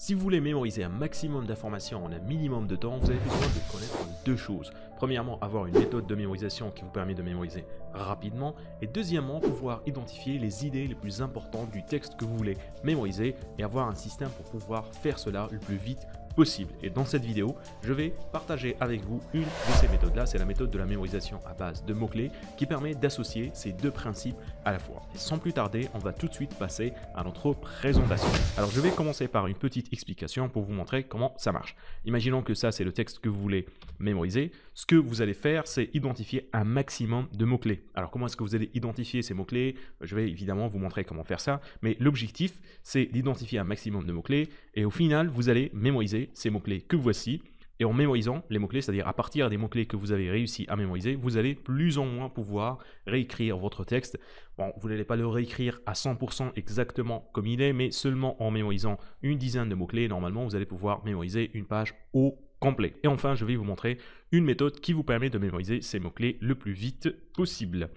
Si vous voulez mémoriser un maximum d'informations en un minimum de temps, vous avez besoin de connaître deux choses. Premièrement, avoir une méthode de mémorisation qui vous permet de mémoriser rapidement. Et deuxièmement, pouvoir identifier les idées les plus importantes du texte que vous voulez mémoriser et avoir un système pour pouvoir faire cela le plus vite possible. Et dans cette vidéo, je vais partager avec vous une de ces méthodes-là. C'est la méthode de la mémorisation à base de mots-clés qui permet d'associer ces deux principes à la fois. Et sans plus tarder, on va tout de suite passer à notre présentation. Alors, je vais commencer par une petite explication pour vous montrer comment ça marche. Imaginons que ça, c'est le texte que vous voulez mémoriser. Ce que vous allez faire, c'est identifier un maximum de mots-clés. Alors, comment est-ce que vous allez identifier ces mots-clés? Je vais évidemment vous montrer comment faire ça, mais l'objectif, c'est d'identifier un maximum de mots-clés et au final, vous allez mémoriser ces mots-clés que voici. Et en mémorisant les mots-clés, c'est-à-dire à partir des mots-clés que vous avez réussi à mémoriser, vous allez plus ou moins pouvoir réécrire votre texte. Bon, vous n'allez pas le réécrire à 100% exactement comme il est, mais seulement en mémorisant une dizaine de mots-clés, normalement, vous allez pouvoir mémoriser une page au complet. Et enfin, je vais vous montrer une méthode qui vous permet de mémoriser ces mots-clés le plus vite possible.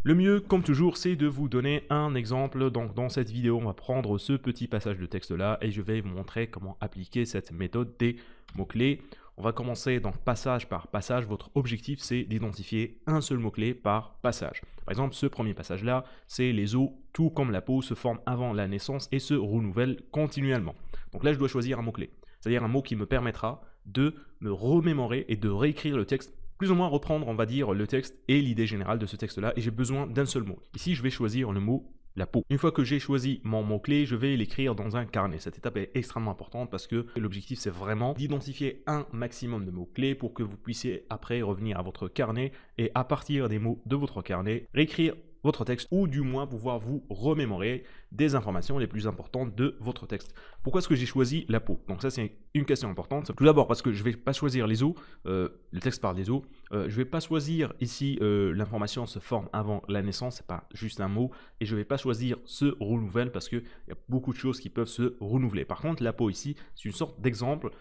Le mieux, comme toujours, c'est de vous donner un exemple. Donc, dans cette vidéo, on va prendre ce petit passage de texte-là et je vais vous montrer comment appliquer cette méthode des mots-clés. On va commencer donc passage par passage. Votre objectif, c'est d'identifier un seul mot-clé par passage. Par exemple, ce premier passage-là, c'est les os, tout comme la peau, se forment avant la naissance et se renouvellent continuellement. Donc là, je dois choisir un mot-clé, c'est-à-dire un mot qui me permettra de me remémorer et de réécrire le texte, plus ou moins reprendre, on va dire, le texte et l'idée générale de ce texte-là, et j'ai besoin d'un seul mot. Ici, je vais choisir le mot « la peau ». Une fois que j'ai choisi mon mot-clé, je vais l'écrire dans un carnet. Cette étape est extrêmement importante parce que l'objectif, c'est vraiment d'identifier un maximum de mots-clés pour que vous puissiez après revenir à votre carnet et à partir des mots de votre carnet, réécrire votre texte ou du moins pouvoir vous remémorer des informations les plus importantes de votre texte. Pourquoi est-ce que j'ai choisi la peau? Donc ça, c'est une question importante. Tout d'abord parce que je ne vais pas choisir les os, le texte parle des os. Je ne vais pas choisir ici l'information se forme avant la naissance, c'est pas juste un mot. Et je ne vais pas choisir se renouvelle parce qu'il y a beaucoup de choses qui peuvent se renouveler. Par contre, la peau ici, c'est une sorte d'exemple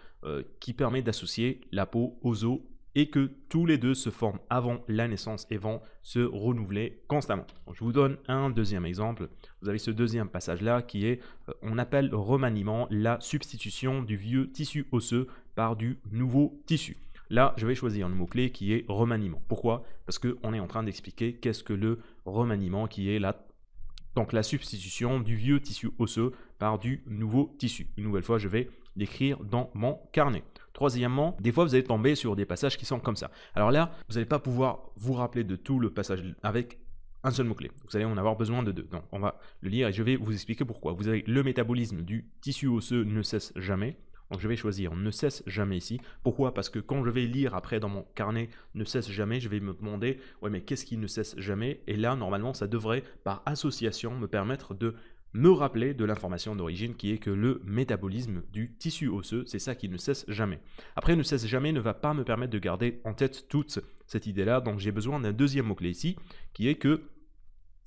qui permet d'associer la peau aux os et que tous les deux se forment avant la naissance et vont se renouveler constamment. Donc, je vous donne un deuxième exemple. Vous avez ce deuxième passage-là qui est, on appelle remaniement, la substitution du vieux tissu osseux par du nouveau tissu. Là, je vais choisir le mot-clé qui est remaniement. Pourquoi? Parce qu'on est en train d'expliquer qu'est-ce que le remaniement qui est là. Donc la substitution du vieux tissu osseux par du nouveau tissu. Une nouvelle fois, je vais l'écrire dans mon carnet. Troisièmement, des fois vous allez tomber sur des passages qui sont comme ça. Alors là, vous n'allez pas pouvoir vous rappeler de tout le passage avec un seul mot-clé. Vous allez en avoir besoin de deux. Donc on va le lire et je vais vous expliquer pourquoi. Vous avez le métabolisme du tissu osseux ne cesse jamais. Donc je vais choisir ne cesse jamais ici. Pourquoi? Parce que quand je vais lire après dans mon carnet ne cesse jamais, je vais me demander ouais mais qu'est-ce qui ne cesse jamais? Et là normalement ça devrait par association me permettre de me rappeler de l'information d'origine qui est que le métabolisme du tissu osseux, c'est ça qui ne cesse jamais. Après, ne cesse jamais ne va pas me permettre de garder en tête toute cette idée-là, donc j'ai besoin d'un deuxième mot-clé ici, qui est que,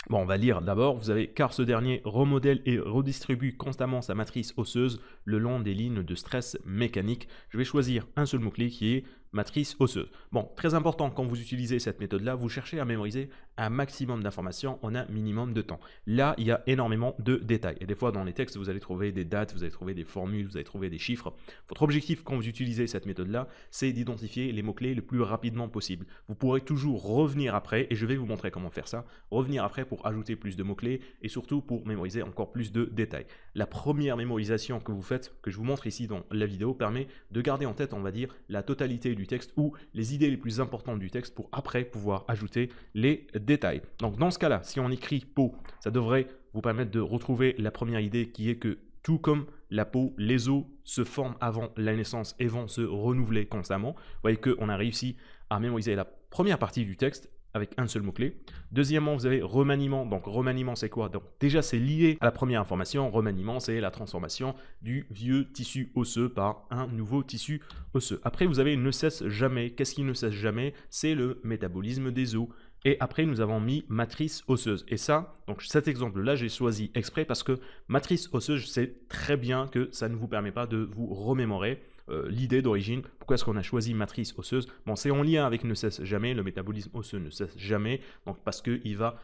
bon, on va lire d'abord, vous avez car ce dernier remodèle et redistribue constamment sa matrice osseuse le long des lignes de stress mécanique. Je vais choisir un seul mot-clé qui est matrice osseuse. Bon, très important, quand vous utilisez cette méthode-là, vous cherchez à mémoriser un maximum d'informations en un minimum de temps. Là, il y a énormément de détails. Et des fois, dans les textes, vous allez trouver des dates, vous allez trouver des formules, vous allez trouver des chiffres. Votre objectif, quand vous utilisez cette méthode-là, c'est d'identifier les mots-clés le plus rapidement possible. Vous pourrez toujours revenir après, et je vais vous montrer comment faire ça, revenir après pour ajouter plus de mots-clés et surtout pour mémoriser encore plus de détails. La première mémorisation que vous faites, que je vous montre ici dans la vidéo, permet de garder en tête, on va dire, la totalité du texte ou les idées les plus importantes du texte pour après pouvoir ajouter les détails. Donc dans ce cas-là, si on écrit peau, ça devrait vous permettre de retrouver la première idée qui est que tout comme la peau, les os se forment avant la naissance et vont se renouveler constamment. Vous voyez qu'on a réussi à mémoriser la première partie du texte avec un seul mot-clé. Deuxièmement, vous avez remaniement. Donc remaniement, c'est quoi? Donc déjà, c'est lié à la première information. Remaniement, c'est la transformation du vieux tissu osseux par un nouveau tissu osseux. Après, vous avez ne cesse jamais. Qu'est-ce qui ne cesse jamais? C'est le métabolisme des os. Et après, nous avons mis matrice osseuse. Et ça, donc cet exemple-là, j'ai choisi exprès parce que matrice osseuse, je sais très bien que ça ne vous permet pas de vous remémorer l'idée d'origine. Pourquoi est-ce qu'on a choisi matrice osseuse? Bon, c'est en lien avec ne cesse jamais, le métabolisme osseux ne cesse jamais, donc parce qu'il va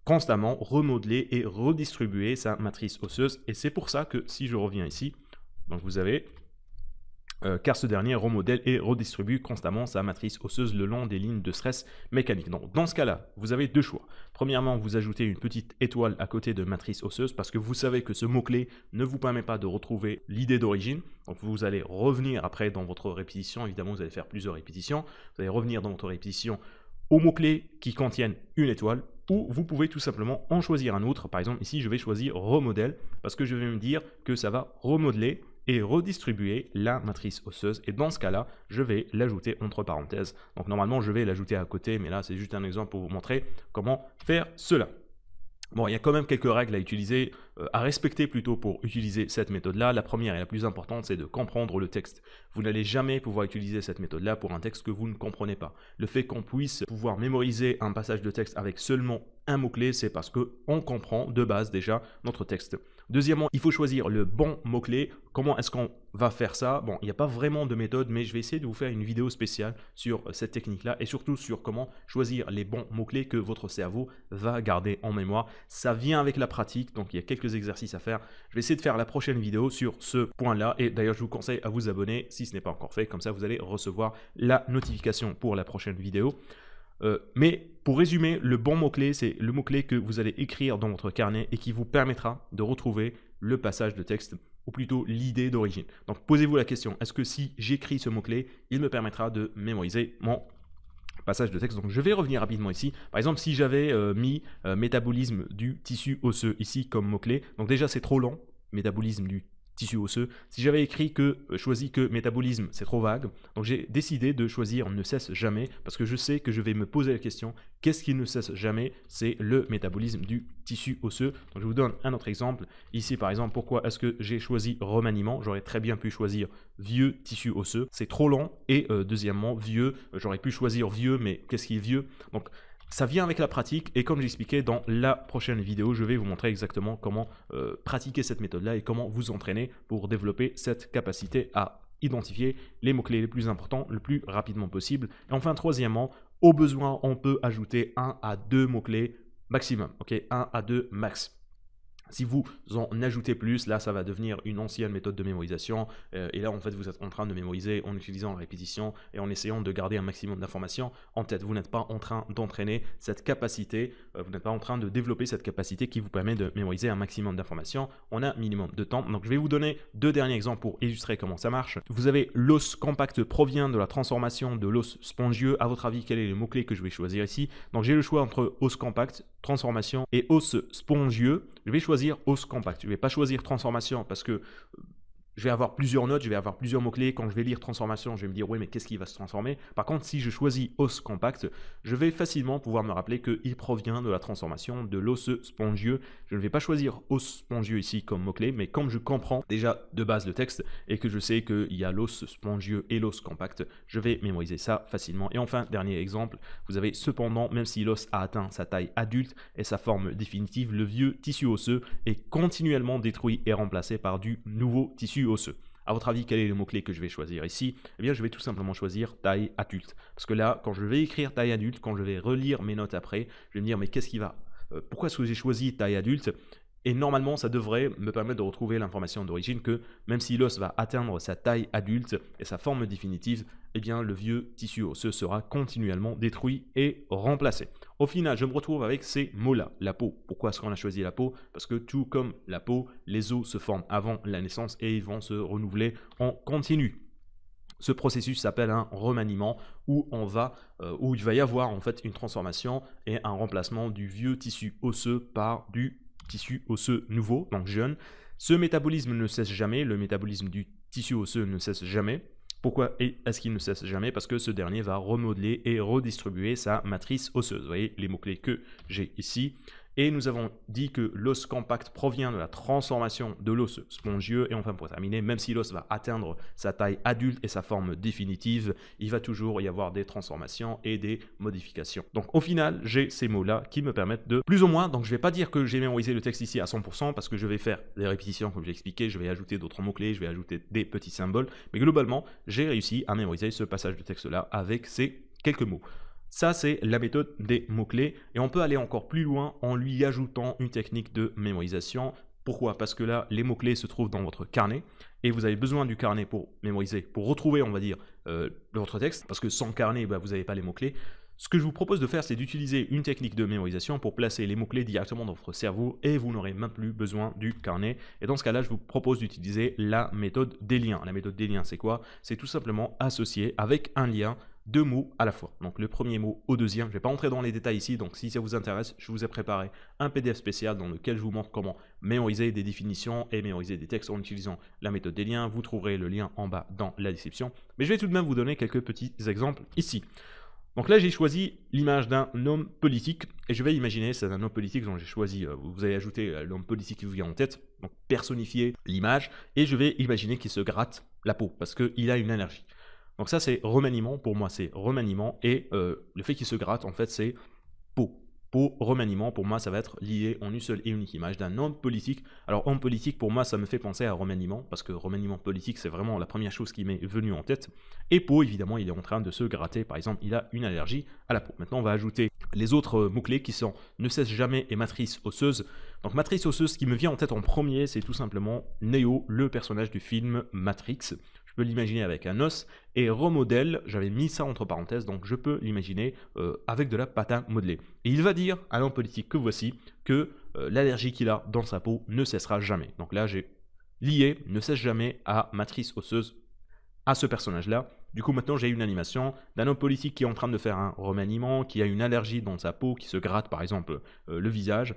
constamment remodeler et redistribuer sa matrice osseuse. Et c'est pour ça que si je reviens ici, Donc vous avez car ce dernier remodèle et redistribue constamment sa matrice osseuse le long des lignes de stress mécanique. Donc dans ce cas-là, vous avez deux choix. Premièrement, vous ajoutez une petite étoile à côté de matrice osseuse parce que vous savez que ce mot-clé ne vous permet pas de retrouver l'idée d'origine. Donc vous allez revenir après dans votre répétition, évidemment vous allez faire plusieurs répétitions, vous allez revenir dans votre répétition aux mots-clés qui contiennent une étoile, ou vous pouvez tout simplement en choisir un autre. Par exemple ici je vais choisir remodèle parce que je vais me dire que ça va remodeler et redistribuer la matrice osseuse, et dans ce cas-là, je vais l'ajouter entre parenthèses. Donc normalement, je vais l'ajouter à côté, mais là, c'est juste un exemple pour vous montrer comment faire cela. Bon, il y a quand même quelques règles à utiliser, à respecter plutôt pour utiliser cette méthode-là. La première et la plus importante, c'est de comprendre le texte. Vous n'allez jamais pouvoir utiliser cette méthode-là pour un texte que vous ne comprenez pas. Le fait qu'on puisse pouvoir mémoriser un passage de texte avec seulement un mot-clé, c'est parce qu'on comprend de base déjà notre texte. Deuxièmement, il faut choisir le bon mot-clé. Comment est-ce qu'on va faire ça? Bon, il n'y a pas vraiment de méthode, mais je vais essayer de vous faire une vidéo spéciale sur cette technique-là et surtout sur comment choisir les bons mots-clés que votre cerveau va garder en mémoire. Ça vient avec la pratique, donc il y a quelques exercices à faire. Je vais essayer de faire la prochaine vidéo sur ce point-là et d'ailleurs, je vous conseille à vous abonner si ce n'est pas encore fait. Comme ça, vous allez recevoir la notification pour la prochaine vidéo. Mais pour résumer, le bon mot-clé, c'est le mot-clé que vous allez écrire dans votre carnet et qui vous permettra de retrouver le passage de texte, ou plutôt l'idée d'origine. Donc posez-vous la question, est-ce que si j'écris ce mot-clé, il me permettra de mémoriser mon passage de texte? Donc je vais revenir rapidement ici. Par exemple, si j'avais mis métabolisme du tissu osseux ici comme mot-clé, donc déjà c'est trop long, métabolisme du tissu osseux. Si j'avais choisi que métabolisme, c'est trop vague, donc j'ai décidé de choisir ne cesse jamais parce que je sais que je vais me poser la question, qu'est-ce qui ne cesse jamais? C'est le métabolisme du tissu osseux. Donc je vous donne un autre exemple. Ici par exemple, pourquoi est-ce que j'ai choisi remaniement? J'aurais très bien pu choisir vieux tissu osseux, c'est trop long. Et deuxièmement, vieux, j'aurais pu choisir vieux, mais qu'est-ce qui est vieux? Donc ça vient avec la pratique et comme j'expliquais dans la prochaine vidéo, je vais vous montrer exactement comment pratiquer cette méthode-là et comment vous entraîner pour développer cette capacité à identifier les mots-clés les plus importants le plus rapidement possible. Et enfin, troisièmement, au besoin, on peut ajouter 1 à 2 mots-clés maximum, ok, 1 à 2 max. Si vous en ajoutez plus, là, ça va devenir une ancienne méthode de mémorisation. Et là, en fait, vous êtes en train de mémoriser en utilisant la répétition et en essayant de garder un maximum d'informations en tête. Vous n'êtes pas en train d'entraîner cette capacité, vous n'êtes pas en train de développer cette capacité qui vous permet de mémoriser un maximum d'informations en un minimum de temps. Donc, je vais vous donner deux derniers exemples pour illustrer comment ça marche. Vous avez l'os compact provient de la transformation de l'os spongieux. À votre avis, quel est le mot-clé que je vais choisir ici? Donc, j'ai le choix entre os compact, transformation et os spongieux. Je vais choisir os compact. Je ne vais pas choisir transformation parce que je vais avoir plusieurs notes, je vais avoir plusieurs mots-clés. Quand je vais lire transformation, je vais me dire, oui, mais qu'est-ce qui va se transformer? Par contre, si je choisis os compact, je vais facilement pouvoir me rappeler qu'il provient de la transformation de l'os spongieux. Je ne vais pas choisir os spongieux ici comme mot-clé, mais comme je comprends déjà de base le texte et que je sais qu'il y a l'os spongieux et l'os compact, je vais mémoriser ça facilement. Et enfin, dernier exemple, vous avez cependant, même si l'os a atteint sa taille adulte et sa forme définitive, le vieux tissu osseux est continuellement détruit et remplacé par du nouveau tissu osseux. À votre avis, quel est le mot-clé que je vais choisir ici? Eh bien, je vais tout simplement choisir taille adulte. Parce que là, quand je vais écrire taille adulte, quand je vais relire mes notes après, je vais me dire, mais qu'est-ce qui va? Pourquoi est-ce que j'ai choisi taille adulte? Et normalement, ça devrait me permettre de retrouver l'information d'origine que même si l'os va atteindre sa taille adulte et sa forme définitive, eh bien, le vieux tissu osseux sera continuellement détruit et remplacé. Au final, je me retrouve avec ces mots-là, la peau. Pourquoi est-ce qu'on a choisi la peau? Parce que tout comme la peau, les os se forment avant la naissance et ils vont se renouveler en continu. Ce processus s'appelle un remaniement où il va y avoir en fait une transformation et un remplacement du vieux tissu osseux par du tissu osseux nouveau, donc jeune. Ce métabolisme ne cesse jamais, le métabolisme du tissu osseux ne cesse jamais. Pourquoi est-ce qu'il ne cesse jamais? Parce que ce dernier va remodeler et redistribuer sa matrice osseuse. Vous voyez les mots-clés que j'ai ici. Et nous avons dit que l'os compact provient de la transformation de l'os spongieux. Et enfin, pour terminer, même si l'os va atteindre sa taille adulte et sa forme définitive, il va toujours y avoir des transformations et des modifications. Donc au final, j'ai ces mots-là qui me permettent de plus ou moins, donc je ne vais pas dire que j'ai mémorisé le texte ici à 100% parce que je vais faire des répétitions comme j'ai expliqué, je vais ajouter d'autres mots-clés, je vais ajouter des petits symboles. Mais globalement, j'ai réussi à mémoriser ce passage de texte-là avec ces quelques mots. Ça, c'est la méthode des mots-clés et on peut aller encore plus loin en lui ajoutant une technique de mémorisation. Pourquoi? Parce que là, les mots-clés se trouvent dans votre carnet et vous avez besoin du carnet pour mémoriser, pour retrouver, on va dire, votre texte, parce que sans carnet, vous n'avez pas les mots-clés. Ce que je vous propose de faire, c'est d'utiliser une technique de mémorisation pour placer les mots-clés directement dans votre cerveau et vous n'aurez même plus besoin du carnet. Et dans ce cas-là, je vous propose d'utiliser la méthode des liens. La méthode des liens, c'est quoi? C'est tout simplement associer avec un lien deux mots à la fois. Donc le premier mot au deuxième. Je ne vais pas entrer dans les détails ici, donc si ça vous intéresse, je vous ai préparé un PDF spécial dans lequel je vous montre comment mémoriser des définitions et mémoriser des textes en utilisant la méthode des liens. Vous trouverez le lien en bas dans la description. Mais je vais tout de même vous donner quelques petits exemples ici. Donc là, j'ai choisi l'image d'un homme politique et je vais imaginer, c'est un homme politique dont j'ai choisi, vous allez ajouter l'homme politique qui vous vient en tête, donc personnifier l'image et je vais imaginer qu'il se gratte la peau parce qu'il a une allergie. Donc ça, c'est remaniement, pour moi, c'est remaniement et le fait qu'il se gratte, en fait, c'est peau. Peau, remaniement, pour moi, ça va être lié en une seule et unique image d'un homme politique. Alors, homme politique, pour moi, ça me fait penser à remaniement, parce que remaniement politique, c'est vraiment la première chose qui m'est venue en tête. Et peau, évidemment, il est en train de se gratter. Par exemple, il a une allergie à la peau. Maintenant, on va ajouter les autres mots-clés qui sont ne cesse jamais et matrice osseuse. Donc, matrice osseuse, ce qui me vient en tête en premier, c'est tout simplement Neo, le personnage du film Matrix. Je peux l'imaginer avec un os, et remodèle, j'avais mis ça entre parenthèses, donc je peux l'imaginer avec de la pâte à modeler. Et il va dire à l'homme politique que voici que l'allergie qu'il a dans sa peau ne cessera jamais. Donc là, j'ai lié ne cesse jamais à matrice osseuse à ce personnage-là. Du coup, maintenant, j'ai une animation d'un homme politique qui est en train de faire un remaniement, qui a une allergie dans sa peau, qui se gratte par exemple le visage.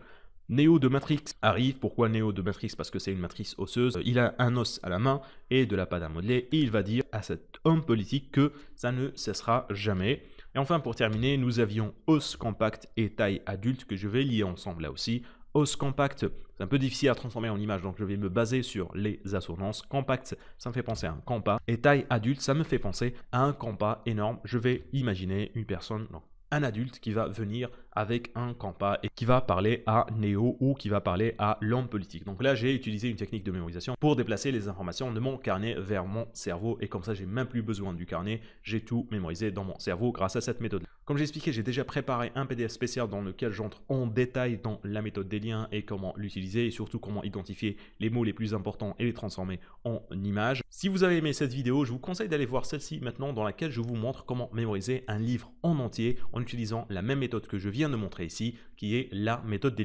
Neo de Matrix arrive. Pourquoi Neo de Matrix? Parce que c'est une matrice osseuse. Il a un os à la main et de la pâte à modeler. Et il va dire à cet homme politique que ça ne cessera jamais. Et enfin, pour terminer, nous avions os compact et taille adulte que je vais lier ensemble là aussi. Os compact, c'est un peu difficile à transformer en image, donc je vais me baser sur les assonances. Compact, ça me fait penser à un compas. Et taille adulte, ça me fait penser à un compas énorme. Je vais imaginer une personne, donc un adulte qui va venir avec un compas et qui va parler à Neo ou qui va parler à l'homme politique. Donc là, j'ai utilisé une technique de mémorisation pour déplacer les informations de mon carnet vers mon cerveau et comme ça, j'ai même plus besoin du carnet. J'ai tout mémorisé dans mon cerveau grâce à cette méthode. Comme j'ai expliqué, j'ai déjà préparé un PDF spécial dans lequel j'entre en détail dans la méthode des liens et comment l'utiliser et surtout comment identifier les mots les plus importants et les transformer en images. Si vous avez aimé cette vidéo, je vous conseille d'aller voir celle-ci maintenant dans laquelle je vous montre comment mémoriser un livre en entier en utilisant la même méthode que je viens de montrer ici, qui est la méthode des liens.